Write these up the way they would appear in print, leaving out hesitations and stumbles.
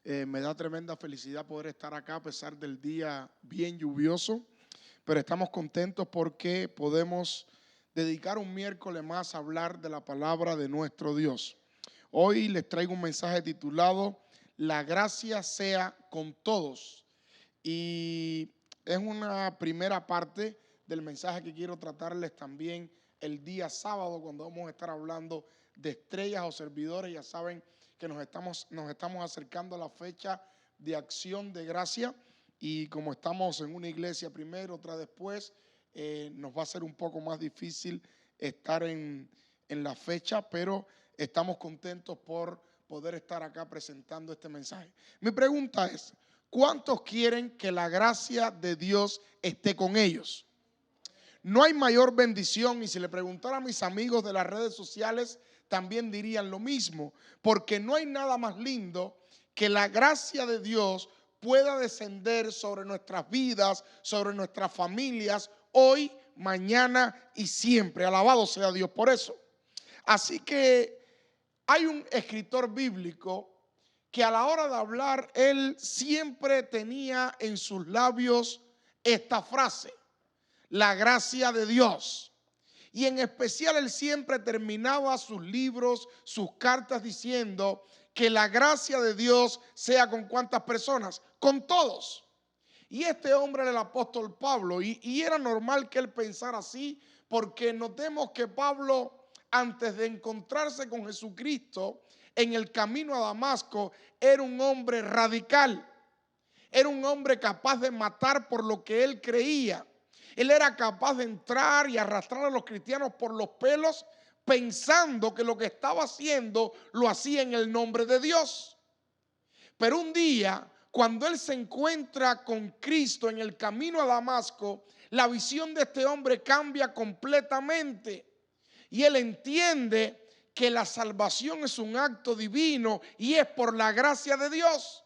Me da tremenda felicidad poder estar acá a pesar del día bien lluvioso, pero estamos contentos porque podemos dedicar un miércoles más a hablar de la palabra de nuestro Dios. Hoy les traigo un mensaje titulado La gracia sea con todos, y es una primera parte del mensaje que quiero tratarles también el día sábado, cuando vamos a estar hablando de estrellas o servidores. Ya saben que nos estamos acercando a la fecha de acción de gracia, y como estamos en una iglesia primero, otra después, nos va a ser un poco más difícil estar en la fecha, pero estamos contentos por poder estar acá presentando este mensaje. Mi pregunta es: ¿cuántos quieren que la gracia de Dios esté con ellos? No hay mayor bendición, y si le preguntara a mis amigos de las redes sociales, también dirían lo mismo, porque no hay nada más lindo que la gracia de Dios pueda descender sobre nuestras vidas, sobre nuestras familias, hoy, mañana y siempre. Alabado sea Dios por eso. Así que hay un escritor bíblico que a la hora de hablar, él siempre tenía en sus labios esta frase: la gracia de Dios. Y en especial él siempre terminaba sus libros, sus cartas, diciendo que la gracia de Dios sea con ¿cuántas personas? Con todos. Y este hombre era el apóstol Pablo, y era normal que él pensara así, porque notemos que Pablo, antes de encontrarse con Jesucristo en el camino a Damasco, era un hombre radical. Era un hombre capaz de matar por lo que él creía. Él era capaz de entrar y arrastrar a los cristianos por los pelos, pensando que lo que estaba haciendo lo hacía en el nombre de Dios. Pero un día, cuando él se encuentra con Cristo en el camino a Damasco, la visión de este hombre cambia completamente. Y él entiende que la salvación es un acto divino y es por la gracia de Dios.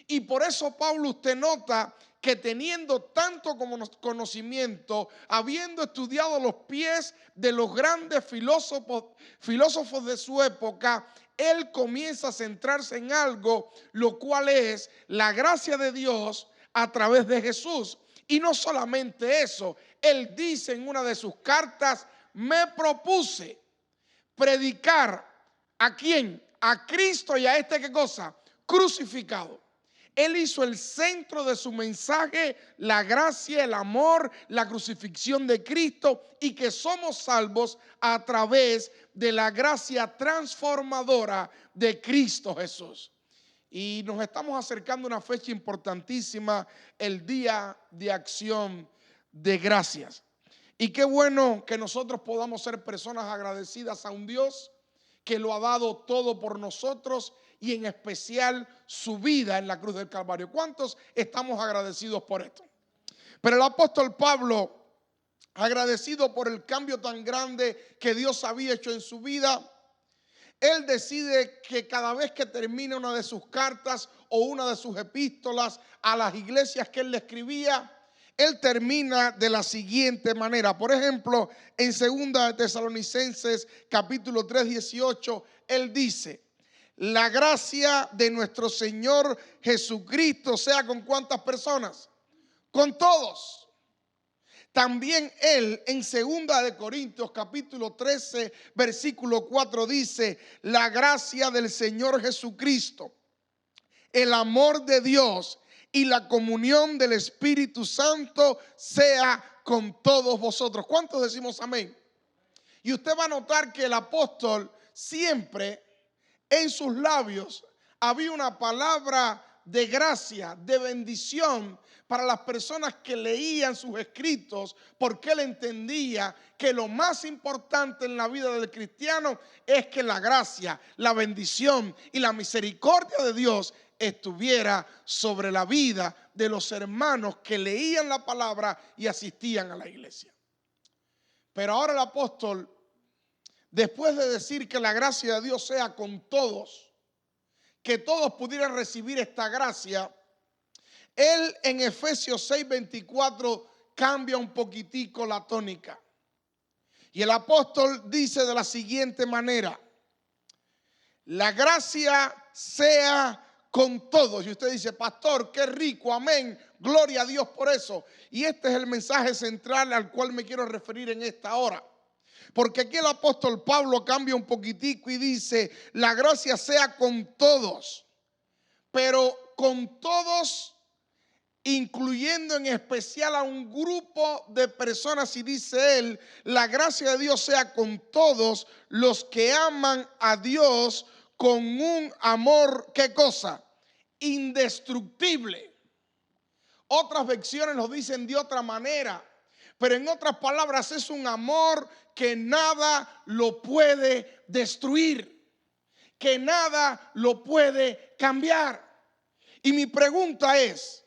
Y por eso, Pablo, usted nota que teniendo tanto conocimiento, habiendo estudiado los pies de los grandes filósofos de su época, él comienza a centrarse en algo, lo cual es la gracia de Dios a través de Jesús. Y no solamente eso, él dice en una de sus cartas: me propuse predicar ¿a quién? A Cristo, y a este, ¿qué cosa? Crucificado. Él hizo el centro de su mensaje la gracia, el amor, la crucifixión de Cristo, y que somos salvos a través de la gracia transformadora de Cristo Jesús. Y nos estamos acercando a una fecha importantísima, el Día de Acción de Gracias. Y qué bueno que nosotros podamos ser personas agradecidas a un Dios que lo ha dado todo por nosotros, y en especial su vida en la cruz del Calvario. ¿Cuántos estamos agradecidos por esto? Pero el apóstol Pablo, agradecido por el cambio tan grande que Dios había hecho en su vida, él decide que cada vez que termina una de sus cartas o una de sus epístolas a las iglesias que él le escribía, él termina de la siguiente manera. Por ejemplo, en 2 Tesalonicenses capítulo 3, 18, él dice: la gracia de nuestro Señor Jesucristo sea con ¿cuántas personas? Con todos. También él en 2 Corintios capítulo 13 versículo 4 dice: la gracia del Señor Jesucristo, el amor de Dios y la comunión del Espíritu Santo sea con todos vosotros. ¿Cuántos decimos amén? Y usted va a notar que el apóstol siempre en sus labios había una palabra de gracia, de bendición para las personas que leían sus escritos, porque él entendía que lo más importante en la vida del cristiano es que la gracia, la bendición y la misericordia de Dios estuviera sobre la vida de los hermanos que leían la palabra y asistían a la iglesia. Pero ahora el apóstol, después de decir que la gracia de Dios sea con todos, que todos pudieran recibir esta gracia, él en Efesios 6:24 cambia un poquitico la tónica. Y el apóstol dice de la siguiente manera: la gracia sea con todos. Y usted dice, pastor, qué rico, amén, gloria a Dios por eso. Y este es el mensaje central al cual me quiero referir en esta hora. Porque aquí el apóstol Pablo cambia un poquitico y dice, la gracia sea con todos, pero con todos, incluyendo en especial a un grupo de personas, y dice él, la gracia de Dios sea con todos los que aman a Dios con un amor, ¿qué cosa? Indestructible. Otras versiones lo dicen de otra manera, pero en otras palabras es un amor que nada lo puede destruir, que nada lo puede cambiar. Y mi pregunta es,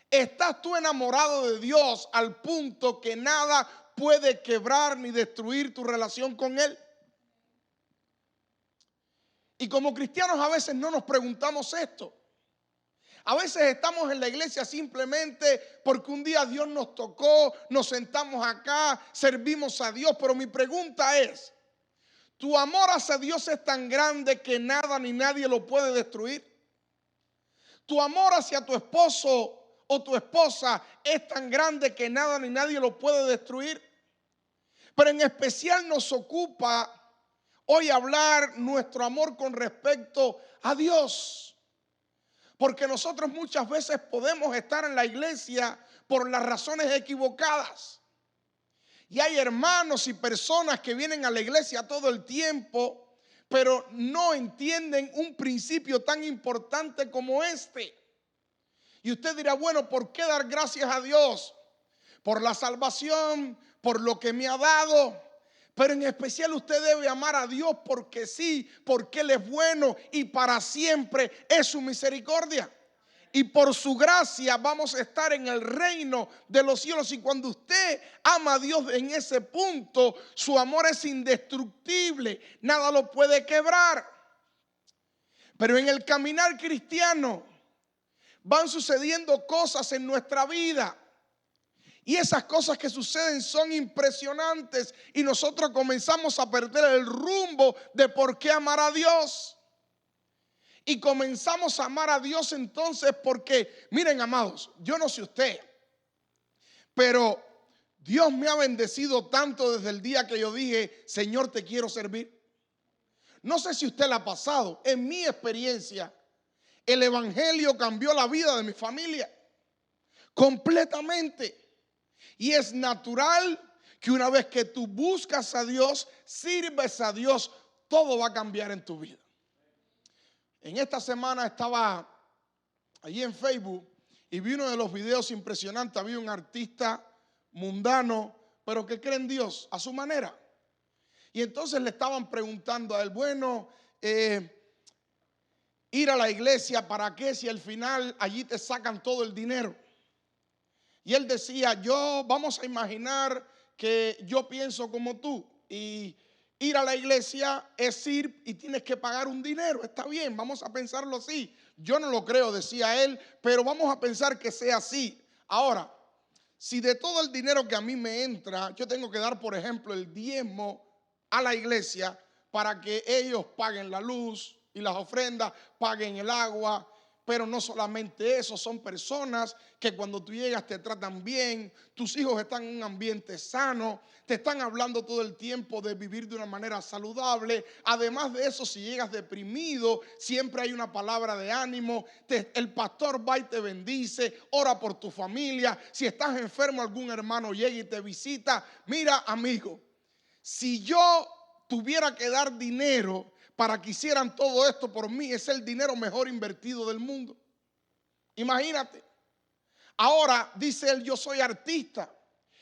¿estás tú enamorado de Dios al punto que nada puede quebrar ni destruir tu relación con Él? Y como cristianos a veces no nos preguntamos esto. A veces estamos en la iglesia simplemente porque un día Dios nos tocó, nos sentamos acá, servimos a Dios. Pero mi pregunta es, ¿tu amor hacia Dios es tan grande que nada ni nadie lo puede destruir? ¿Tu amor hacia tu esposo o tu esposa es tan grande que nada ni nadie lo puede destruir? Pero en especial nos ocupa hoy hablar nuestro amor con respecto a Dios. Porque nosotros muchas veces podemos estar en la iglesia por las razones equivocadas. Y hay hermanos y personas que vienen a la iglesia todo el tiempo, pero no entienden un principio tan importante como este. Y usted dirá, bueno, ¿por qué dar gracias a Dios? Por la salvación, por lo que me ha dado. Pero en especial usted debe amar a Dios porque sí, porque Él es bueno y para siempre es su misericordia. Y por su gracia vamos a estar en el reino de los cielos. Y cuando usted ama a Dios en ese punto, su amor es indestructible, nada lo puede quebrar. Pero en el caminar cristiano van sucediendo cosas en nuestra vida. Y esas cosas que suceden son impresionantes y nosotros comenzamos a perder el rumbo de por qué amar a Dios. Y comenzamos a amar a Dios entonces porque, miren amados, yo no sé usted, pero Dios me ha bendecido tanto desde el día que yo dije, Señor, te quiero servir. No sé si usted la ha pasado, en mi experiencia, el evangelio cambió la vida de mi familia completamente. Y es natural que una vez que tú buscas a Dios, sirves a Dios, todo va a cambiar en tu vida. En esta semana estaba allí en Facebook y vi uno de los videos impresionantes. Había un artista mundano, pero que cree en Dios a su manera. Y entonces le estaban preguntando a él, bueno, ir a la iglesia, ¿para qué? Si al final allí te sacan todo el dinero. Y él decía, vamos a imaginar que yo pienso como tú y ir a la iglesia es ir y tienes que pagar un dinero. Está bien, vamos a pensarlo así. Yo no lo creo, decía él, pero vamos a pensar que sea así. Ahora, si de todo el dinero que a mí me entra, yo tengo que dar, por ejemplo, el diezmo a la iglesia para que ellos paguen la luz y las ofrendas, paguen el agua. Pero no solamente eso, son personas que cuando tú llegas te tratan bien, tus hijos están en un ambiente sano, te están hablando todo el tiempo de vivir de una manera saludable. Además de eso, si llegas deprimido, siempre hay una palabra de ánimo, el pastor va y te bendice, ora por tu familia. Si estás enfermo, algún hermano llega y te visita. Mira, amigo, si yo tuviera que dar dinero para que hicieran todo esto por mí, es el dinero mejor invertido del mundo. Imagínate. Ahora, dice él, yo soy artista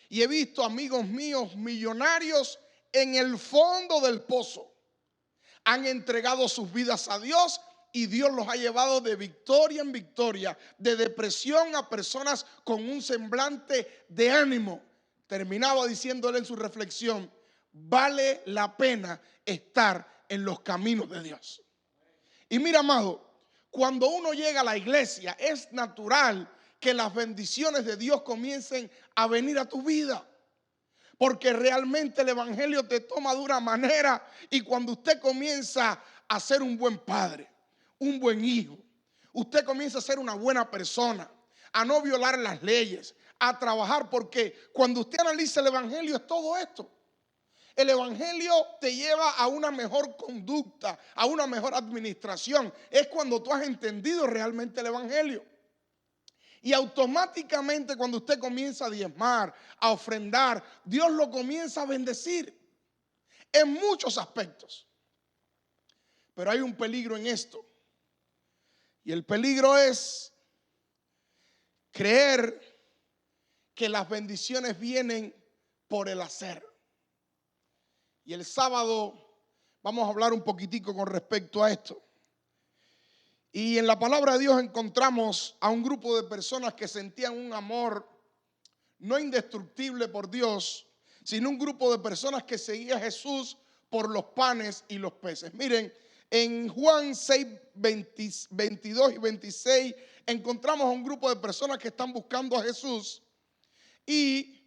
y he visto amigos míos millonarios en el fondo del pozo. Han entregado sus vidas a Dios y Dios los ha llevado de victoria en victoria, de depresión a personas con un semblante de ánimo. Terminaba diciéndole en su reflexión, vale la pena estar en los caminos de Dios. Y mira, amado, cuando uno llega a la iglesia, es natural que las bendiciones de Dios comiencen a venir a tu vida. Porque realmente el evangelio te toma de una manera y cuando usted comienza a ser un buen padre, un buen hijo, usted comienza a ser una buena persona, a no violar las leyes, a trabajar, porque cuando usted analiza el evangelio es todo esto. El evangelio te lleva a una mejor conducta, a una mejor administración. Es cuando tú has entendido realmente el evangelio. Y automáticamente cuando usted comienza a diezmar, a ofrendar, Dios lo comienza a bendecir en muchos aspectos. Pero hay un peligro en esto. Y el peligro es creer que las bendiciones vienen por el hacer. Y el sábado vamos a hablar un poquitico con respecto a esto. Y en la palabra de Dios encontramos a un grupo de personas que sentían un amor no indestructible por Dios, sino un grupo de personas que seguía a Jesús por los panes y los peces. Miren, en Juan 6, 22 y 26 encontramos a un grupo de personas que están buscando a Jesús. Y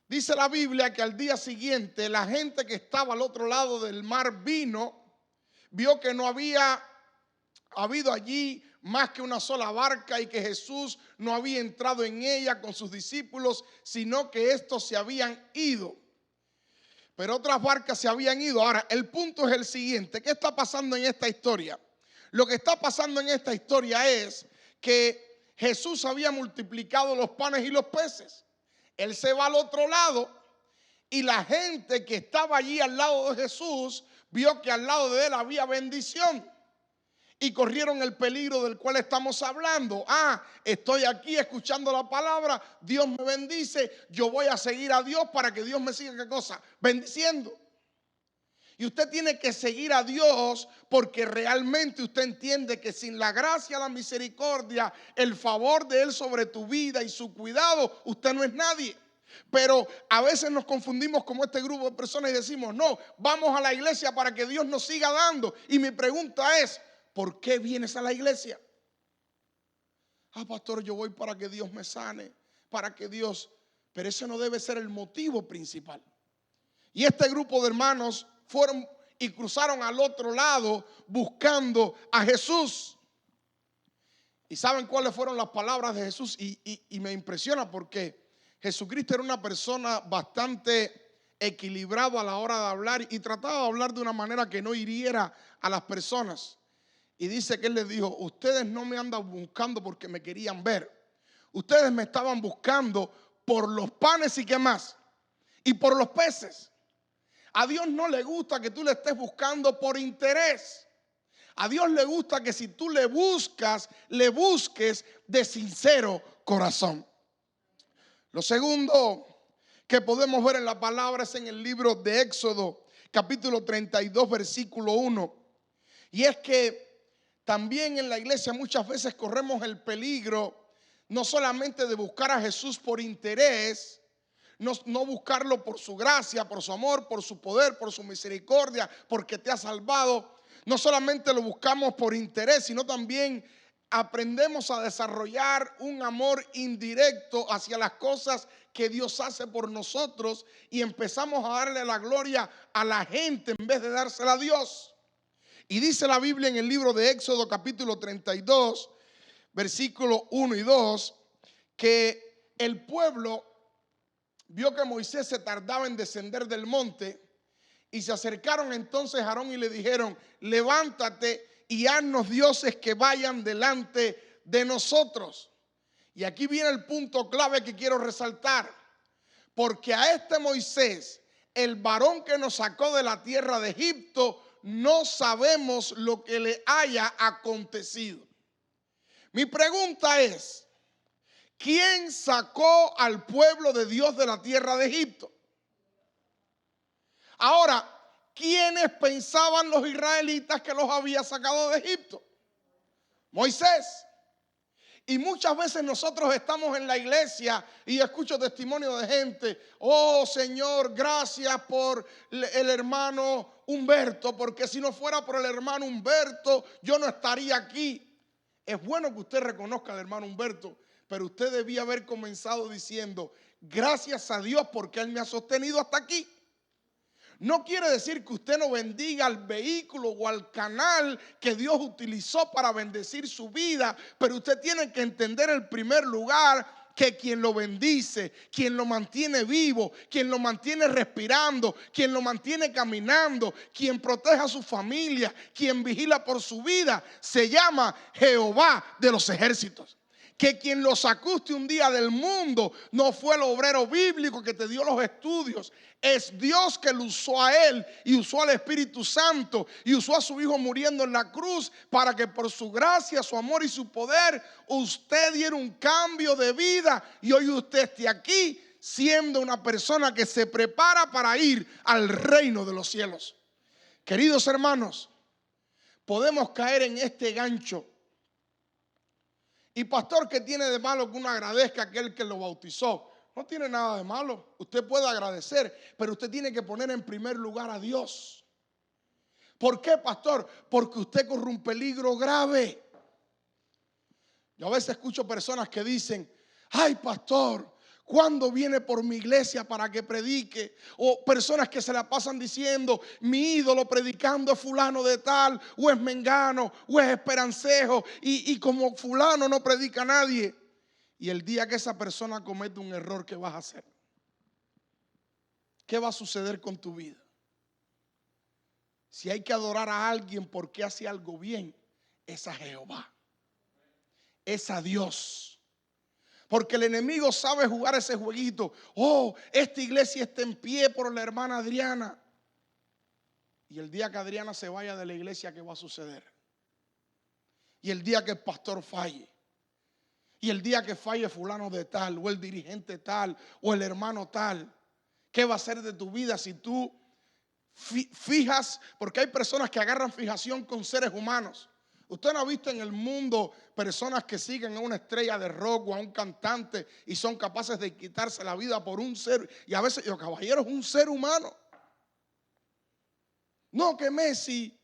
dice la Biblia que al día siguiente la gente que estaba al otro lado del mar vio que no había habido allí más que una sola barca y que Jesús no había entrado en ella con sus discípulos, sino que estos se habían ido. Pero otras barcas se habían ido. Ahora, el punto es el siguiente. ¿Qué está pasando en esta historia? Lo que está pasando en esta historia es que Jesús había multiplicado los panes y los peces. Él se va al otro lado y la gente que estaba allí al lado de Jesús vio que al lado de él había bendición. Y corrieron el peligro del cual estamos hablando. Estoy aquí escuchando la palabra, Dios me bendice, yo voy a seguir a Dios para que Dios me siga, ¿qué cosa? Bendiciendo. Y usted tiene que seguir a Dios porque realmente usted entiende que sin la gracia, la misericordia, el favor de Él sobre tu vida y su cuidado, usted no es nadie. Pero a veces nos confundimos como este grupo de personas y decimos, no, vamos a la iglesia para que Dios nos siga dando. Y mi pregunta es, ¿por qué vienes a la iglesia? Pastor, yo voy para que Dios me sane, para que Dios... Pero ese no debe ser el motivo principal. Y este grupo de hermanos fueron y cruzaron al otro lado buscando a Jesús. ¿Y saben cuáles fueron las palabras de Jesús? Y me impresiona porque Jesucristo era una persona bastante equilibrado a la hora de hablar y trataba de hablar de una manera que no hiriera a las personas. Y dice que él les dijo, ustedes no me andan buscando porque me querían ver. Ustedes me estaban buscando por los panes y qué más. Y por los peces. A Dios no le gusta que tú le estés buscando por interés. A Dios le gusta que si tú le busques de sincero corazón. Lo segundo que podemos ver en la palabra es en el libro de Éxodo, capítulo 32, versículo 1. Y es que también en la iglesia muchas veces corremos el peligro no solamente de buscar a Jesús por interés, no buscarlo por su gracia, por su amor, por su poder, por su misericordia, porque te ha salvado. No solamente lo buscamos por interés, sino también aprendemos a desarrollar un amor indirecto hacia las cosas que Dios hace por nosotros y empezamos a darle la gloria a la gente en vez de dársela a Dios. Y dice la Biblia en el libro de Éxodo capítulo 32, versículos 1 y 2, que el pueblo vio que Moisés se tardaba en descender del monte y se acercaron entonces a Aarón y le dijeron, levántate y haznos dioses que vayan delante de nosotros. Y aquí viene el punto clave que quiero resaltar, porque a este Moisés, el varón que nos sacó de la tierra de Egipto, no sabemos lo que le haya acontecido. Mi pregunta es, ¿quién sacó al pueblo de Dios de la tierra de Egipto? Ahora, ¿quiénes pensaban los israelitas que los había sacado de Egipto? Moisés. Y muchas veces nosotros estamos en la iglesia y escucho testimonio de gente, oh Señor, gracias por el hermano Humberto, porque si no fuera por el hermano Humberto, yo no estaría aquí. Es bueno que usted reconozca al hermano Humberto, pero usted debía haber comenzado diciendo, gracias a Dios porque Él me ha sostenido hasta aquí. No quiere decir que usted no bendiga al vehículo o al canal que Dios utilizó para bendecir su vida, pero usted tiene que entender en primer lugar que quien lo bendice, quien lo mantiene vivo, quien lo mantiene respirando, quien lo mantiene caminando, quien protege a su familia, quien vigila por su vida, se llama Jehová de los ejércitos. Que quien lo sacuste un día del mundo no fue el obrero bíblico que te dio los estudios. Es Dios que lo usó a él y usó al Espíritu Santo y usó a su Hijo muriendo en la cruz para que por su gracia, su amor y su poder usted diera un cambio de vida y hoy usted esté aquí siendo una persona que se prepara para ir al reino de los cielos. Queridos hermanos, podemos caer en este gancho. Y pastor, ¿qué tiene de malo que uno agradezca a aquel que lo bautizó? No tiene nada de malo. Usted puede agradecer, pero usted tiene que poner en primer lugar a Dios. ¿Por qué, pastor? Porque usted corre un peligro grave. Yo a veces escucho personas que dicen, ay, pastor, ¿cuándo viene por mi iglesia para que predique? O personas que se la pasan diciendo, mi ídolo predicando es fulano de tal, o es mengano, o es esperancejo, y como fulano no predica a nadie. Y el día que esa persona comete un error, ¿qué vas a hacer? ¿Qué va a suceder con tu vida? Si hay que adorar a alguien porque hace algo bien, es a Jehová, es a Dios. Porque el enemigo sabe jugar ese jueguito. Oh, esta iglesia está en pie por la hermana Adriana. Y el día que Adriana se vaya de la iglesia, ¿qué va a suceder? Y el día que el pastor falle. Y el día que falle fulano de tal, o el dirigente tal, o el hermano tal. ¿Qué va a hacer de tu vida si tú fijas? Porque hay personas que agarran fijación con seres humanos. Usted no ha visto en el mundo personas que siguen a una estrella de rock o a un cantante y son capaces de quitarse la vida por un ser. Y a veces, caballero, es un ser humano. No que Messi,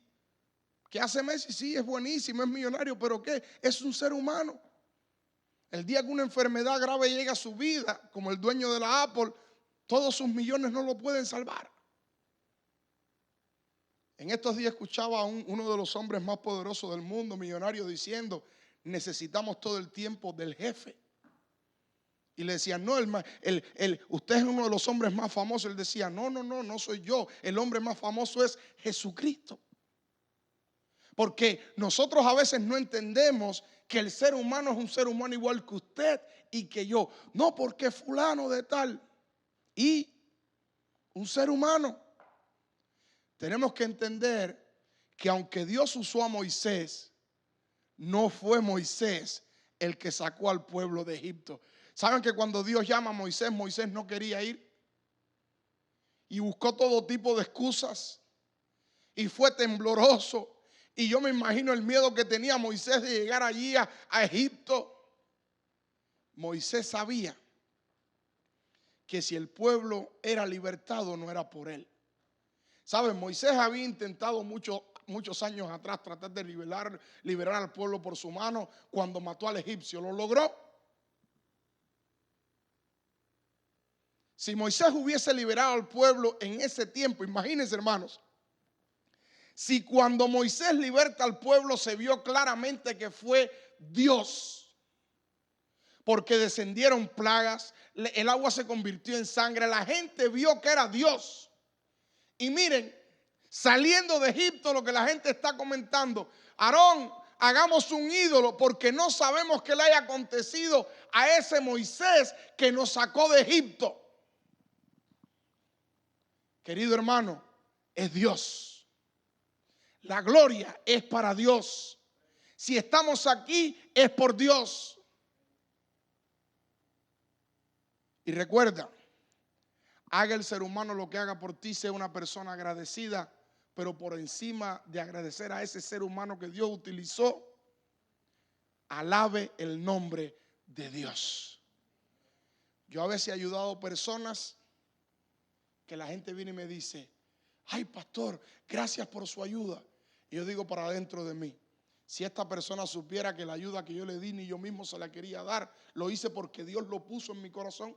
que hace Messi, sí, es buenísimo, es millonario, pero ¿qué? Es un ser humano. El día que una enfermedad grave llega a su vida, como el dueño de la Apple, todos sus millones no lo pueden salvar. En estos días escuchaba a uno de los hombres más poderosos del mundo, millonario, diciendo, necesitamos todo el tiempo del jefe. Y le decían, no, usted es uno de los hombres más famosos. Él decía, no soy yo. El hombre más famoso es Jesucristo. Porque nosotros a veces no entendemos que el ser humano es un ser humano igual que usted y que yo. No, porque fulano de tal. Y un ser humano. Tenemos que entender que aunque Dios usó a Moisés, no fue Moisés el que sacó al pueblo de Egipto. ¿Saben que cuando Dios llama a Moisés, Moisés no quería ir? Y buscó todo tipo de excusas. Y fue tembloroso. Y yo me imagino el miedo que tenía Moisés de llegar allí a Egipto. Moisés sabía que si el pueblo era libertado, no era por él. ¿Saben? Moisés había intentado muchos años atrás tratar de liberar al pueblo por su mano cuando mató al egipcio. ¿Lo logró? Si Moisés hubiese liberado al pueblo en ese tiempo, imagínense, hermanos, si cuando Moisés liberta al pueblo se vio claramente que fue Dios, porque descendieron plagas, el agua se convirtió en sangre, la gente vio que era Dios. Y miren, saliendo de Egipto, lo que la gente está comentando, Aarón, hagamos un ídolo porque no sabemos qué le haya acontecido a ese Moisés que nos sacó de Egipto. Querido hermano, es Dios. La gloria es para Dios. Si estamos aquí es por Dios. Y recuerda, haga el ser humano lo que haga por ti, sea una persona agradecida, pero por encima de agradecer a ese ser humano que Dios utilizó, alabe el nombre de Dios. Yo a veces he ayudado a personas que la gente viene y me dice, ay pastor, gracias por su ayuda. Y yo digo para adentro de mí, si esta persona supiera que la ayuda que yo le di ni yo mismo se la quería dar, lo hice porque Dios lo puso en mi corazón.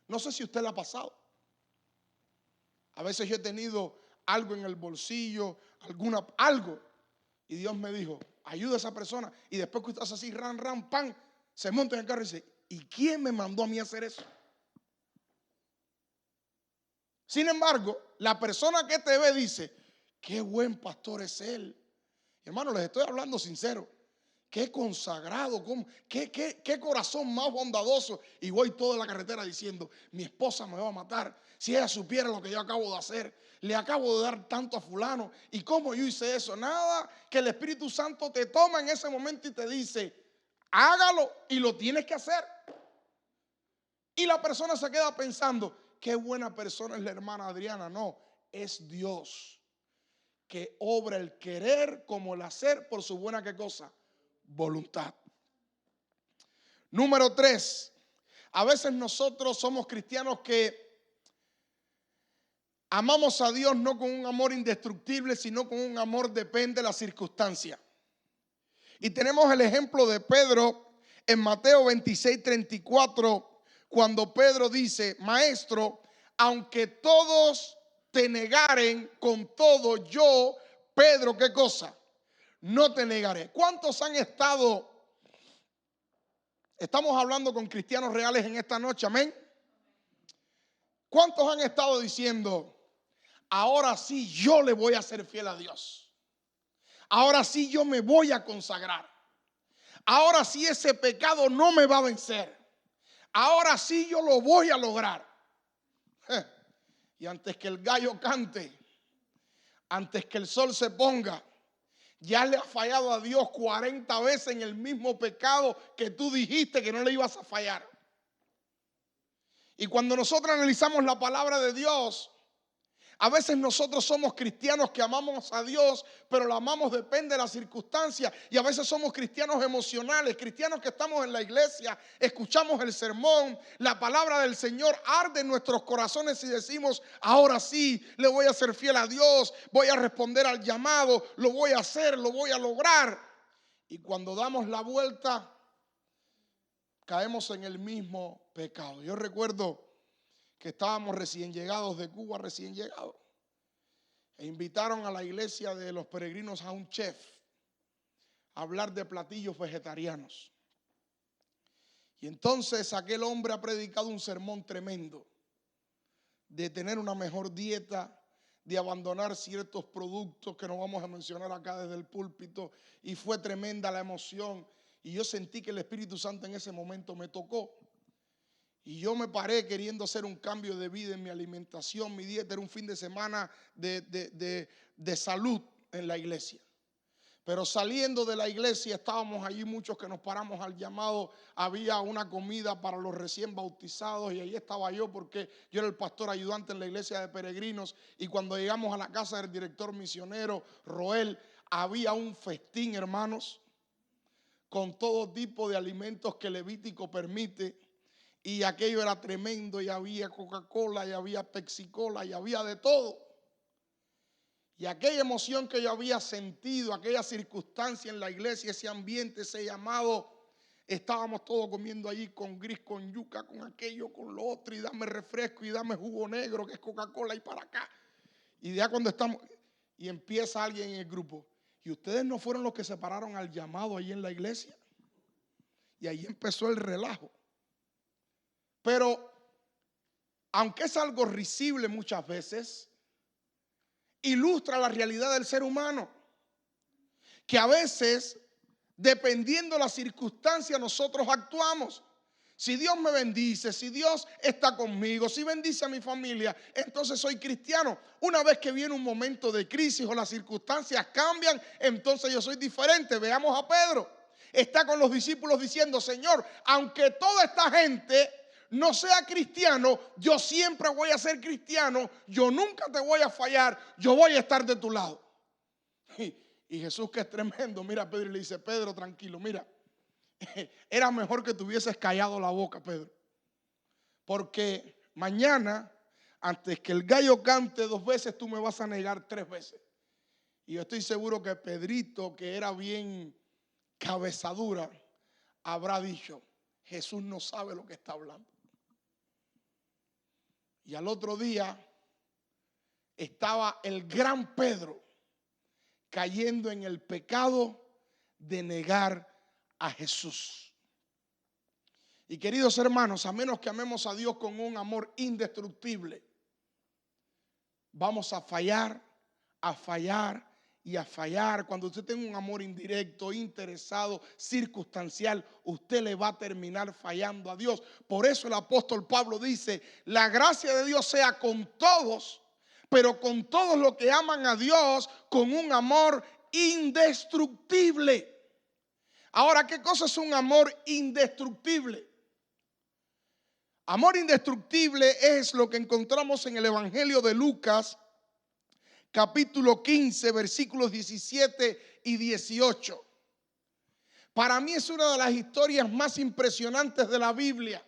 No sé si usted la ha pasado. A veces yo he tenido algo en el bolsillo, algo. Y Dios me dijo, ayuda a esa persona. Y después que estás así, ran, pan, se monta en el carro y dice, ¿y quién me mandó a mí a hacer eso? Sin embargo, la persona que te ve dice, qué buen pastor es él. Hermano, les estoy hablando sincero. Qué consagrado, qué corazón más bondadoso. Y voy toda la carretera diciendo, mi esposa me va a matar. Si ella supiera lo que yo acabo de hacer, le acabo de dar tanto a fulano. ¿Y cómo yo hice eso? Nada, que el Espíritu Santo te toma en ese momento y te dice, hágalo y lo tienes que hacer. Y la persona se queda pensando, qué buena persona es la hermana Adriana. No, es Dios que obra el querer como el hacer por su buena, ¿qué cosa? Voluntad. Número 3, a veces nosotros somos cristianos que amamos a Dios no con un amor indestructible, sino con un amor depende de la circunstancia. Y tenemos el ejemplo de Pedro en Mateo 26:34, cuando Pedro dice, maestro, aunque todos te negaren, con todo yo, Pedro, ¿qué cosa? No te negaré. ¿Cuántos han estado? Estamos hablando con cristianos reales en esta noche, amén. ¿Cuántos han estado diciendo, ahora sí yo le voy a ser fiel a Dios? Ahora sí yo me voy a consagrar. Ahora sí ese pecado no me va a vencer. Ahora sí yo lo voy a lograr. Y antes que el gallo cante, antes que el sol se ponga, ya le has fallado a Dios 40 veces en el mismo pecado que tú dijiste que no le ibas a fallar. Y cuando nosotros analizamos la palabra de Dios, a veces nosotros somos cristianos que amamos a Dios, pero lo amamos depende de la circunstancia. Y a veces somos cristianos emocionales, cristianos que estamos en la iglesia, escuchamos el sermón, la palabra del Señor arde en nuestros corazones y decimos, ahora sí, le voy a ser fiel a Dios, voy a responder al llamado, lo voy a hacer, lo voy a lograr. Y cuando damos la vuelta, caemos en el mismo pecado. Yo recuerdo que estábamos recién llegados de Cuba, recién llegados, e invitaron a la iglesia de los peregrinos a un chef a hablar de platillos vegetarianos. Y entonces aquel hombre ha predicado un sermón tremendo de tener una mejor dieta, de abandonar ciertos productos que no vamos a mencionar acá desde el púlpito, y fue tremenda la emoción. Y yo sentí que el Espíritu Santo en ese momento me tocó. Y yo me paré queriendo hacer un cambio de vida en mi alimentación, mi dieta. Era un fin de semana de salud en la iglesia. Pero saliendo de la iglesia estábamos allí muchos que nos paramos al llamado. Había una comida para los recién bautizados y ahí estaba yo porque yo era el pastor ayudante en la iglesia de peregrinos. Y cuando llegamos a la casa del director misionero, Roel, había un festín, hermanos, con todo tipo de alimentos que Levítico permite. Y aquello era tremendo, y había Coca-Cola, y había Pepsi-Cola, y había de todo. Y aquella emoción que yo había sentido, aquella circunstancia en la iglesia, ese ambiente, ese llamado, estábamos todos comiendo allí con gris, con yuca, con aquello, con lo otro, y dame refresco, y dame jugo negro, que es Coca-Cola, y para acá. Y ya cuando estamos, y empieza alguien en el grupo, ¿y ustedes no fueron los que se pararon al llamado allí en la iglesia? Y ahí empezó el relajo. Pero, aunque es algo risible muchas veces, ilustra la realidad del ser humano. Que a veces, dependiendo de la circunstancia, nosotros actuamos. Si Dios me bendice, si Dios está conmigo, si bendice a mi familia, entonces soy cristiano. Una vez que viene un momento de crisis o las circunstancias cambian, entonces yo soy diferente. Veamos a Pedro. Está con los discípulos diciendo, Señor, aunque toda esta gente no sea cristiano, yo siempre voy a ser cristiano, yo nunca te voy a fallar, yo voy a estar de tu lado. Y Jesús, que es tremendo, mira a Pedro y le dice, Pedro, tranquilo, mira, era mejor que te hubieses callado la boca, Pedro, porque mañana, antes que el gallo cante 2 veces, tú me vas a negar 3 veces. Y yo estoy seguro que Pedrito, que era bien cabezadura, habrá dicho, Jesús no sabe lo que está hablando. Y al otro día estaba el gran Pedro cayendo en el pecado de negar a Jesús. Y queridos hermanos, a menos que amemos a Dios con un amor indestructible, vamos a fallar y a fallar. Cuando usted tenga un amor indirecto, interesado, circunstancial, usted le va a terminar fallando a Dios. Por eso el apóstol Pablo dice: la gracia de Dios sea con todos, pero con todos los que aman a Dios con un amor indestructible. Ahora, ¿qué cosa es un amor indestructible? Amor indestructible es lo que encontramos en el Evangelio de Lucas, capítulo 15, versículos 17 y 18. Para mí es una de las historias más impresionantes de la Biblia,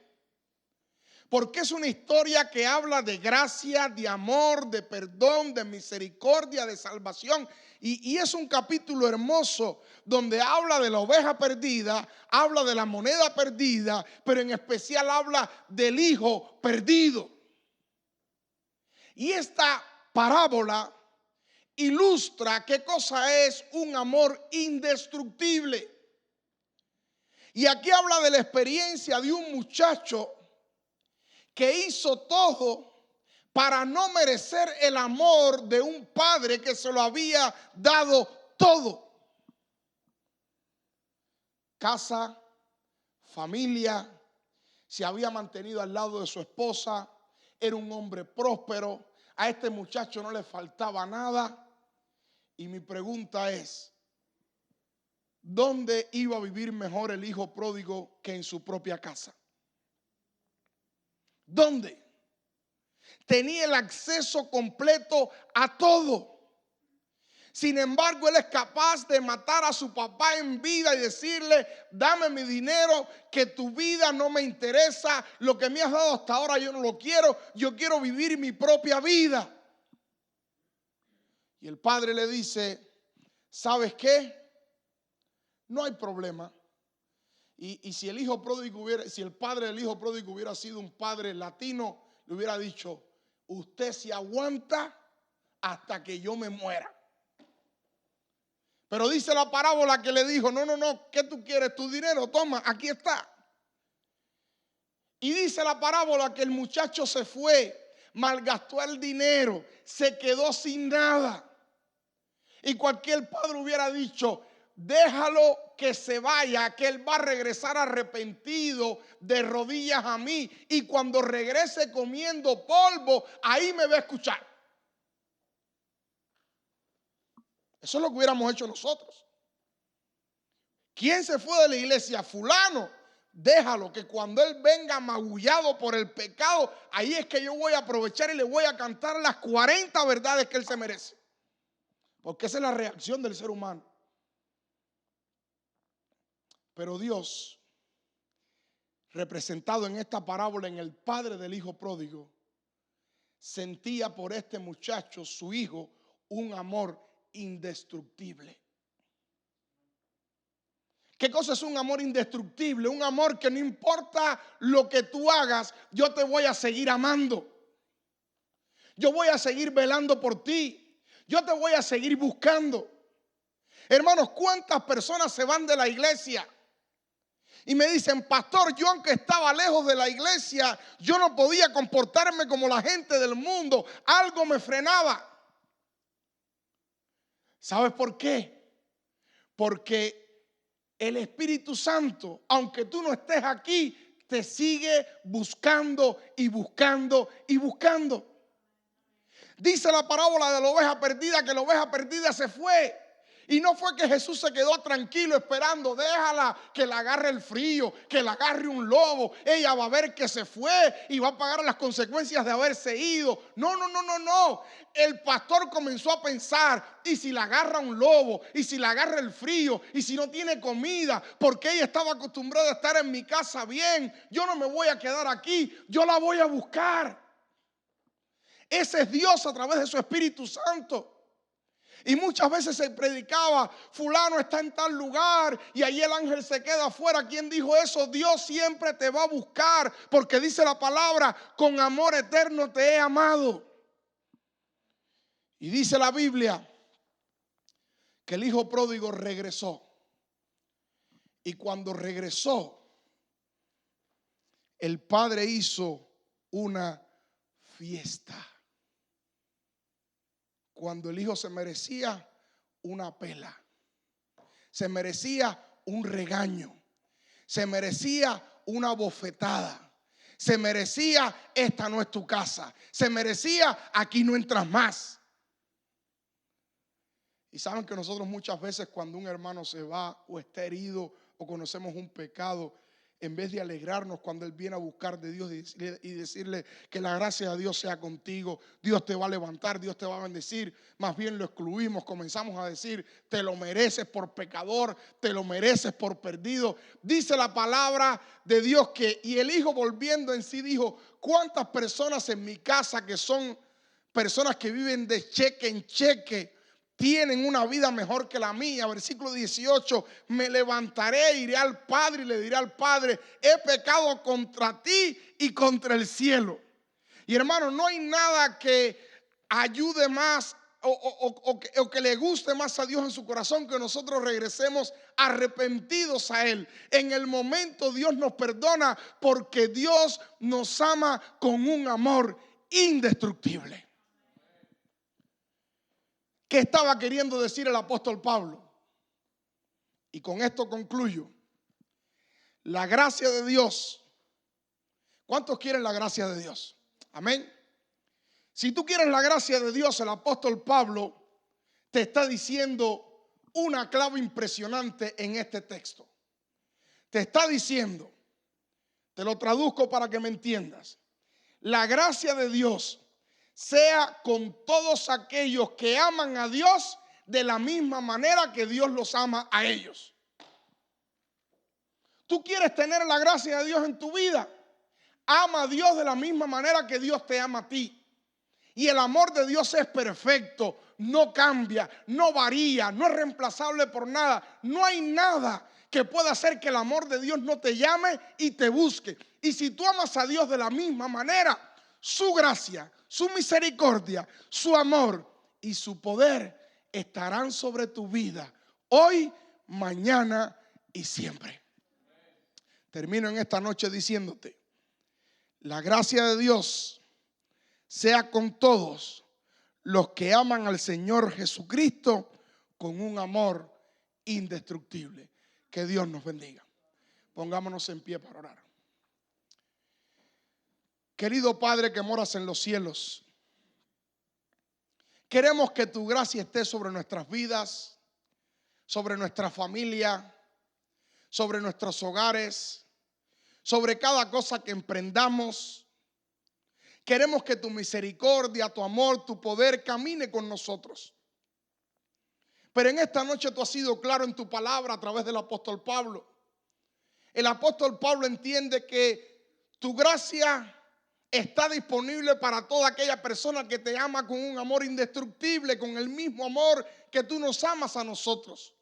porque es una historia que habla de gracia, de amor, de perdón, de misericordia, de salvación. Y es un capítulo hermoso donde habla de la oveja perdida, habla de la moneda perdida, pero en especial habla del hijo perdido. Y esta parábola ilustra qué cosa es un amor indestructible. Y aquí habla de la experiencia de un muchacho que hizo todo para no merecer el amor de un padre que se lo había dado todo. Casa, familia, se había mantenido al lado de su esposa, era un hombre próspero, a este muchacho no le faltaba nada. Y mi pregunta es: ¿dónde iba a vivir mejor el hijo pródigo que en su propia casa? ¿Dónde? Tenía el acceso completo a todo. Sin embargo, él es capaz de matar a su papá en vida y decirle: dame mi dinero, que tu vida no me interesa, lo que me has dado hasta ahora yo no lo quiero, yo quiero vivir mi propia vida. Y el padre le dice: ¿sabes qué? No hay problema. Y si el hijo pródigo si el padre del hijo pródigo hubiera sido un padre latino, le hubiera dicho: usted se aguanta hasta que yo me muera. Pero dice la parábola que le dijo: no, ¿qué tú quieres? Tu dinero, toma, aquí está. Y dice la parábola que el muchacho se fue, malgastó el dinero, se quedó sin nada. Y cualquier padre hubiera dicho: déjalo que se vaya, que él va a regresar arrepentido, de rodillas a mí, y cuando regrese comiendo polvo, ahí me va a escuchar. Eso es lo que hubiéramos hecho nosotros. ¿Quién se fue de la iglesia? Fulano. Déjalo, que cuando él venga magullado por el pecado, ahí es que yo voy a aprovechar y le voy a cantar las 40 verdades que él se merece. Porque esa es la reacción del ser humano. Pero Dios, representado en esta parábola en el padre del hijo pródigo, sentía por este muchacho, su hijo, un amor indestructible. ¿Qué cosa es un amor indestructible? Un amor que no importa lo que tú hagas, yo te voy a seguir amando. Yo voy a seguir velando por ti. Yo te voy a seguir buscando. Hermanos, ¿cuántas personas se van de la iglesia y me dicen: pastor, yo aunque estaba lejos de la iglesia, yo no podía comportarme como la gente del mundo, algo me frenaba? ¿Sabes por qué? Porque el Espíritu Santo, aunque tú no estés aquí, te sigue buscando y buscando y buscando. Dice la parábola de la oveja perdida que la oveja perdida se fue. Y no fue que Jesús se quedó tranquilo esperando: déjala que la agarre el frío, que la agarre un lobo. Ella va a ver que se fue y va a pagar las consecuencias de haberse ido. No. El pastor comenzó a pensar: ¿y si la agarra un lobo? ¿Y si la agarra el frío? ¿Y si no tiene comida? Porque ella estaba acostumbrada a estar en mi casa bien. Yo no me voy a quedar aquí, yo la voy a buscar. Ese es Dios a través de su Espíritu Santo. Y muchas veces se predicaba: fulano está en tal lugar y ahí el ángel se queda afuera. ¿Quién dijo eso? Dios siempre te va a buscar, porque dice la palabra: con amor eterno te he amado. Y dice la Biblia que el hijo pródigo regresó. Y cuando regresó, el padre hizo una fiesta. Cuando el hijo se merecía una pela, se merecía un regaño, se merecía una bofetada, se merecía esta no es tu casa, se merecía aquí no entras más. Y saben que nosotros muchas veces cuando un hermano se va o está herido o conocemos un pecado, en vez de alegrarnos cuando él viene a buscar de Dios y decirle que la gracia de Dios sea contigo, Dios te va a levantar, Dios te va a bendecir, más bien lo excluimos, comenzamos a decir, te lo mereces por pecador, te lo mereces por perdido. Dice la palabra de Dios que, y el hijo volviendo en sí dijo, ¿cuántas personas en mi casa que son personas que viven de cheque en cheque tienen una vida mejor que la mía? Versículo 18, me levantaré, iré al Padre y le diré al Padre, he pecado contra ti y contra el cielo. Y hermano, no hay nada que ayude más o que le guste más a Dios en su corazón que nosotros regresemos arrepentidos a Él. En el momento Dios nos perdona porque Dios nos ama con un amor indestructible. ¿Qué estaba queriendo decir el apóstol Pablo? Y con esto concluyo. La gracia de Dios. ¿Cuántos quieren la gracia de Dios? Amén. Si tú quieres la gracia de Dios, el apóstol Pablo te está diciendo una clave impresionante en este texto. Te está diciendo, te lo traduzco para que me entiendas. La gracia de Dios sea con todos aquellos que aman a Dios de la misma manera que Dios los ama a ellos. ¿Tú quieres tener la gracia de Dios en tu vida? Ama a Dios de la misma manera que Dios te ama a ti. Y el amor de Dios es perfecto, no cambia, no varía, no es reemplazable por nada. No hay nada que pueda hacer que el amor de Dios no te llame y te busque. Y si tú amas a Dios de la misma manera, su gracia, su misericordia, su amor y su poder estarán sobre tu vida hoy, mañana y siempre. Termino en esta noche diciéndote, la gracia de Dios sea con todos los que aman al Señor Jesucristo con un amor indestructible. Que Dios nos bendiga. Pongámonos en pie para orar. Querido Padre que moras en los cielos, queremos que tu gracia esté sobre nuestras vidas, sobre nuestra familia, sobre nuestros hogares, sobre cada cosa que emprendamos. Queremos que tu misericordia, tu amor, tu poder camine con nosotros. Pero en esta noche tú has sido claro en tu palabra a través del apóstol Pablo. El apóstol Pablo entiende que tu gracia está disponible para toda aquella persona que te ama con un amor indestructible, con el mismo amor que tú nos amas a nosotros.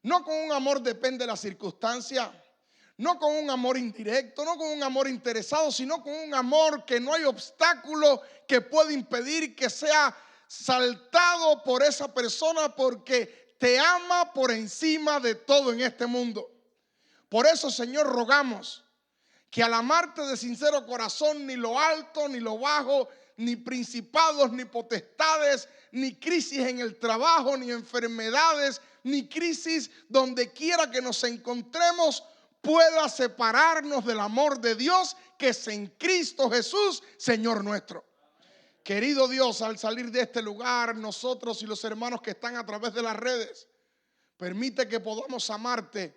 No con un amor depende de la circunstancia, no con un amor indirecto, no con un amor interesado, sino con un amor que no hay obstáculo que pueda impedir que sea saltado por esa persona, porque te ama por encima de todo en este mundo. Por eso, Señor, rogamos que al amarte de sincero corazón, ni lo alto, ni lo bajo, ni principados, ni potestades, ni crisis en el trabajo, ni enfermedades, ni crisis donde quiera que nos encontremos, pueda separarnos del amor de Dios que es en Cristo Jesús, Señor nuestro. Querido Dios, al salir de este lugar, nosotros y los hermanos que están a través de las redes, permite que podamos amarte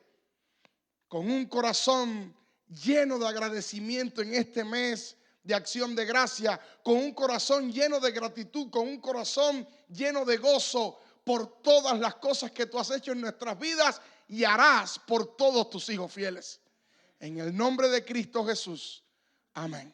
con un corazón lleno de agradecimiento en este mes de acción de gracia, con un corazón lleno de gratitud, con un corazón lleno de gozo por todas las cosas que tú has hecho en nuestras vidas y harás por todos tus hijos fieles. En el nombre de Cristo Jesús. Amén.